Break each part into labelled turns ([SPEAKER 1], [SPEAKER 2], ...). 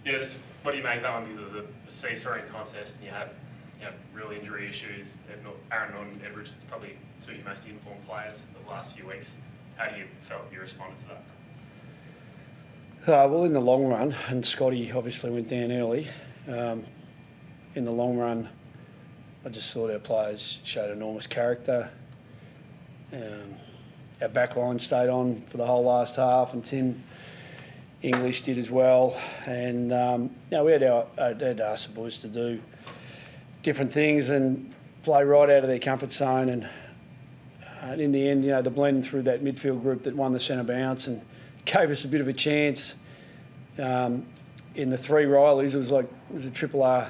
[SPEAKER 1] Yeah, just what do you make of that one? Because it was a seesawing contest and you had real injury issues. Aaron Norton and Ed Richards, probably two of your most informed players the last few weeks. How do you felt you responded to that?
[SPEAKER 2] Well, in the long run, and Scotty obviously went down early, in the long run, I just thought our players showed enormous character. Our back line stayed on for the whole last half, and Tim English did as well. And we had asked the boys to do different things and play right out of their comfort zone. And in the end, the blend through that midfield group that won the centre bounce and gave us a bit of a chance. In the three Rileys, it was a Triple R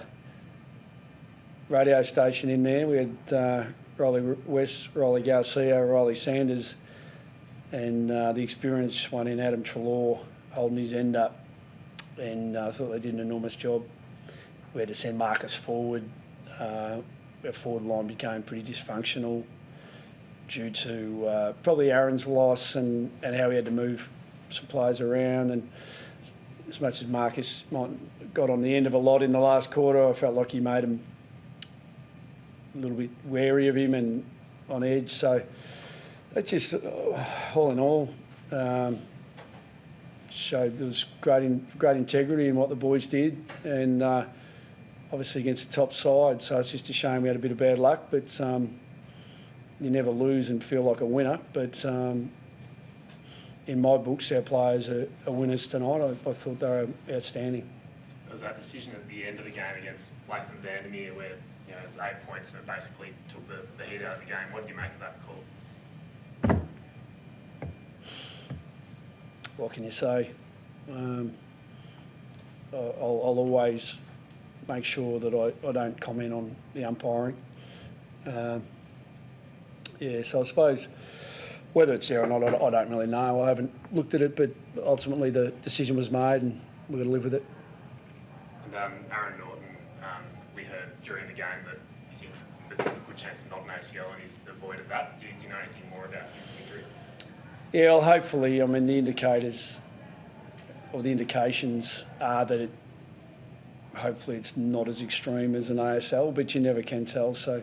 [SPEAKER 2] radio station in there. We had Riley West, Riley Garcia, Riley Sanders, and the experienced one in Adam Treloar holding his end up. And I thought they did an enormous job. We had to send Marcus forward. Our forward line became pretty dysfunctional due to probably Aaron's loss and how he had to move some players around. And as much as Marcus got on the end of a lot in the last quarter, I felt like he made him a little bit wary of him and on edge. So it just, all in all, showed there was great integrity in what the boys did, and obviously against the top side. So it's just a shame we had a bit of bad luck, but you never lose and feel like a winner. But in my books, our players are winners tonight. I thought they were outstanding.
[SPEAKER 1] There was that decision at the end of the game against Lakeland Vandermeer where it was 8 points that basically took the heat out of the game. What did you make of that call?
[SPEAKER 2] What can you say? I'll always make sure that I don't comment on the umpiring. So I suppose whether it's there or not, I don't really know. I haven't looked at it, but ultimately the decision was made and we've got to live with it.
[SPEAKER 1] And Aaron Norton, we heard during the game that you think there's a good chance of not an ACL and he's avoided that. Do you know anything more about his injury?
[SPEAKER 2] Yeah, well, hopefully, the indicators or the indications are that hopefully it's not as extreme as an ASL, but you never can tell. So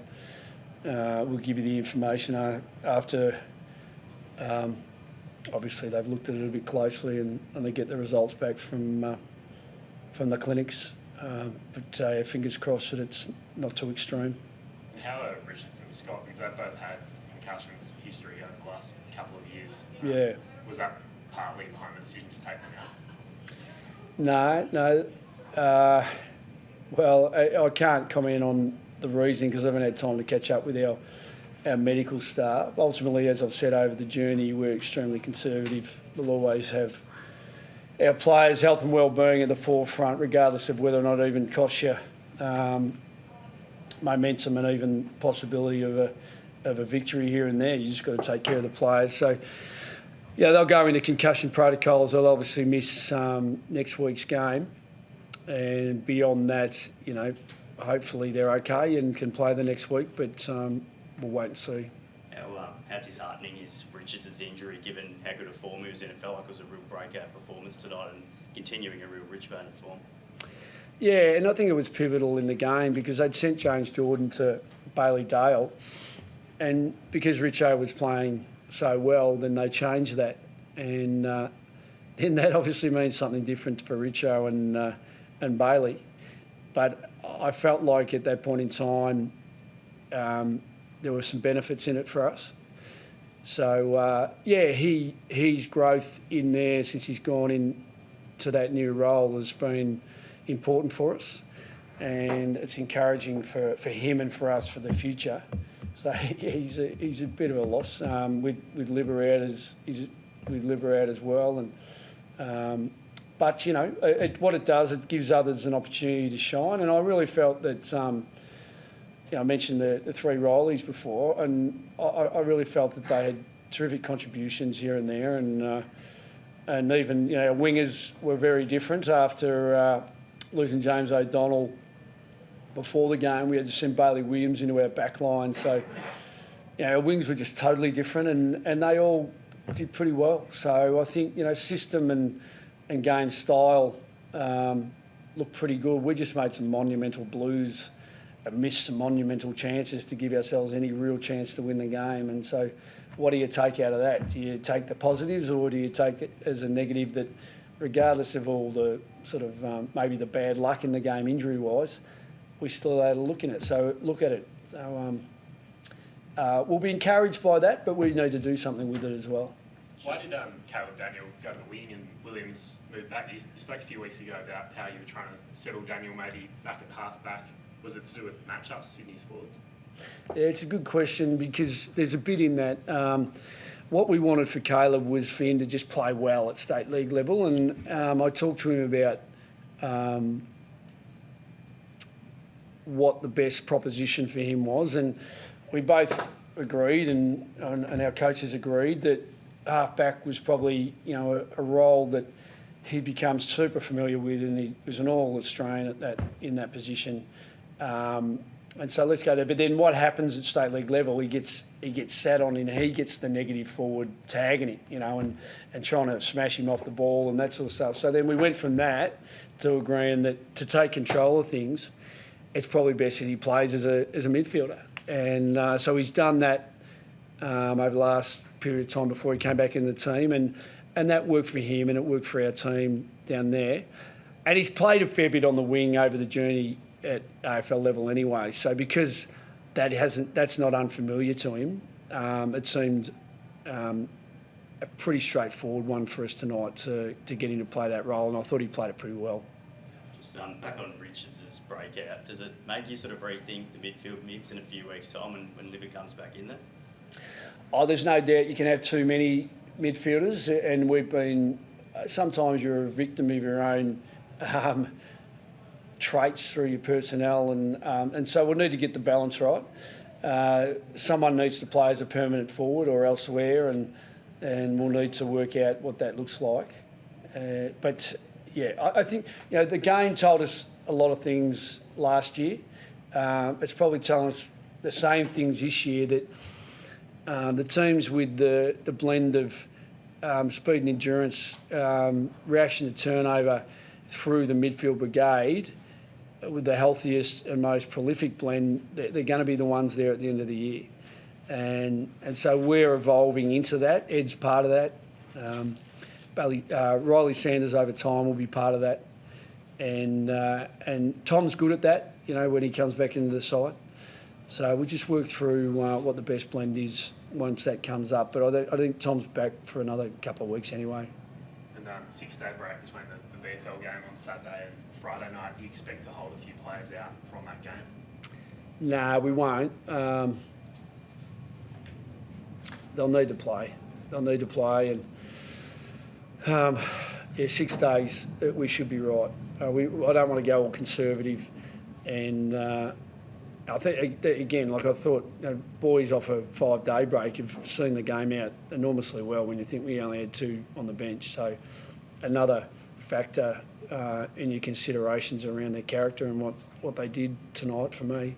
[SPEAKER 2] we'll give you the information after. Obviously, they've looked at it a bit closely and they get the results back from the clinics. But fingers crossed that it's not too extreme.
[SPEAKER 1] And how are Richards and Scott? Because they've both had concussions history over the last couple of years.
[SPEAKER 2] Yeah.
[SPEAKER 1] Was that partly behind the decision to take them out?
[SPEAKER 2] No. Well, I can't comment on the reason because I haven't had time to catch up with our medical staff. Ultimately, as I've said over the journey, we're extremely conservative. We'll always have our players' health and well-being at the forefront, regardless of whether or not it even costs you momentum and even possibility of a victory here and there. You just got to take care of the players. So, yeah, they'll go into concussion protocols. They'll obviously miss next week's game. And beyond that, hopefully they're okay and can play the next week, but we'll wait and see.
[SPEAKER 3] How disheartening is Richards' injury, given how good a form he was in? It felt like it was a real breakout performance tonight and continuing a real rich vein of form.
[SPEAKER 2] Yeah, and I think it was pivotal in the game because they'd sent James Jordan to Bailey Dale, and because Richo was playing so well, then they changed that, and then that obviously means something different for Richo and Bailey. But I felt like at that point in time, there were some benefits in it for us. So his growth in there since he's gone into that new role has been important for us, and it's encouraging for him and for us for the future. So he's a bit of a loss with Libber out as well, and but what it does, it gives others an opportunity to shine, and I really felt that. I mentioned the three Rileys before, and I really felt that they had terrific contributions here and there, and even our wingers were very different after losing James O'Donnell before the game. We had to send Bailey Williams into our back line, so our wings were just totally different, and they all did pretty well. So I think system and game style looked pretty good. We just made some monumental blues and missed some monumental chances to give ourselves any real chance to win the game. And so what do you take out of that? Do you take the positives, or do you take it as a negative that regardless of all the sort of maybe the bad luck in the game injury-wise, we still had a look in it. So look at it. So we'll be encouraged by that, but we need to do something with it as well.
[SPEAKER 1] Why did Caleb Daniel go to the wing and Williams move back? You spoke a few weeks ago about how you were trying to settle Daniel maybe back at half-back. Was it to do with matchups, Sydney Sports?
[SPEAKER 2] Yeah, it's a good question because there's a bit in that. What we wanted for Caleb was for him to just play well at state league level, and I talked to him about what the best proposition for him was, and we both agreed, and our coaches agreed that halfback was probably a role that he became super familiar with, and he was an All-Australian in that position. And so let's go there. But then what happens at state league level? He gets sat on, and he gets the negative forward tagging him, and trying to smash him off the ball and that sort of stuff. So then we went from that to agreeing that to take control of things, it's probably best that he plays as a midfielder. And so he's done that over the last period of time before he came back in the team, and that worked for him, and it worked for our team down there. And he's played a fair bit on the wing over the journey at AFL level anyway. So because that's not unfamiliar to him, it seemed a pretty straightforward one for us tonight to get him to play that role, and I thought he played it pretty well.
[SPEAKER 3] Just back on Richards' breakout, does it make you sort of rethink the midfield mix in a few weeks' time when Libby comes back in there?
[SPEAKER 2] Oh, there's no doubt you can have too many midfielders, and we've been. Sometimes you're a victim of your own traits through your personnel, and so we'll need to get the balance right. Someone needs to play as a permanent forward or elsewhere, and we'll need to work out what that looks like. But yeah, I think the game told us a lot of things last year. It's probably telling us the same things this year, that the teams with the blend of speed and endurance, reaction to turnover through the midfield brigade, with the healthiest and most prolific blend, they're going to be the ones there at the end of the year. And so we're evolving into that. Ed's part of that. Riley Sanders over time will be part of that. And Tom's good at that, when he comes back into the side. So we just work through what the best blend is once that comes up. But I think Tom's back for another couple of weeks anyway.
[SPEAKER 1] And 6-day break between the VFL game on Saturday and Friday night. Do you expect to hold a few players out from that game?
[SPEAKER 2] No, we won't. They'll need to play. And 6 days, we should be right. I don't want to go all conservative. And I think, again, I thought, boys off a 5-day break have seen the game out enormously well when you think we only had 2 on the bench. So another factor in your considerations around their character and what they did tonight for me.